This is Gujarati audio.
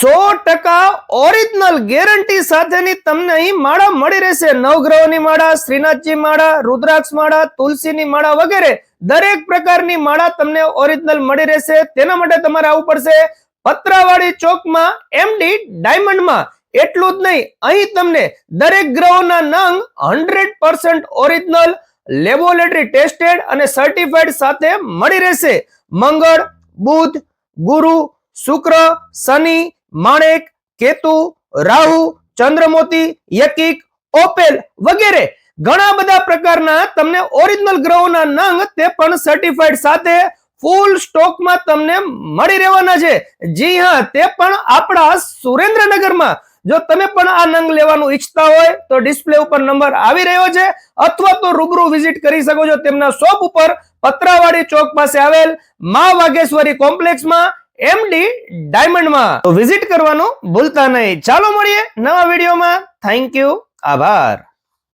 100% ઓરિજિનલ ગેરંટી સાથેની તમને અહીં માળા મળી રહેશે. નવગ્રહોની માળા, શ્રીનાથજી માળા, રુદ્રાક્ષ માળા, તુલસીની માળા વગેરે દરેક પ્રકારની માળા તમને ઓરિજિનલ મળી રહેશે. તેના માટે તમારે આવવું પડશે પતરાવાડી ચોકમાં એમડી ડાયમંડમાં. એટલું જ નહીં, અહીં તમને દરેક ગ્રહોના નંગ 100% ઓરિજિનલ લેબોરેટરી ટેસ્ટેડ અને સર્ટિફાઈડ સાથે મળી રહેશે. મંગળ, બુધ, ગુરુ, શુક્ર, શનિ, માણેક, કેતુ, રાહુ, ચંદ્રમોતી, યકિક, ઓપેલ વગેરે ઘણા બધા પ્રકારના તમને ઓરિજિનલ ગ્રહોના નંગ તે પણ સર્ટિફાઈડ સાથે ફૂલ સ્ટોકમાં તમને મળી રહેવાના છે. જી હા, તે પણ આપણા સુરેન્દ્રનગરમાં. જો તમે પણ આ નંગ લેવાનું ઈચ્છતા હોય તો ડિસ્પ્લે ઉપર નંબર આવી રહ્યો છે, અથવા તો રૂબરૂ વિઝિટ કરી શકો છો તેમના શોપ ઉપર પતરાવાડી ચોક પાસે આવેલ મા વાઘેશ્વરી કોમ્પ્લેક્સમાં એમડી ડાયમંડમાં. તો વિઝિટ કરવાનું ભૂલતા નહીં. ચાલો મળીએ નવા વિડીયોમાં. Thank you. આભાર.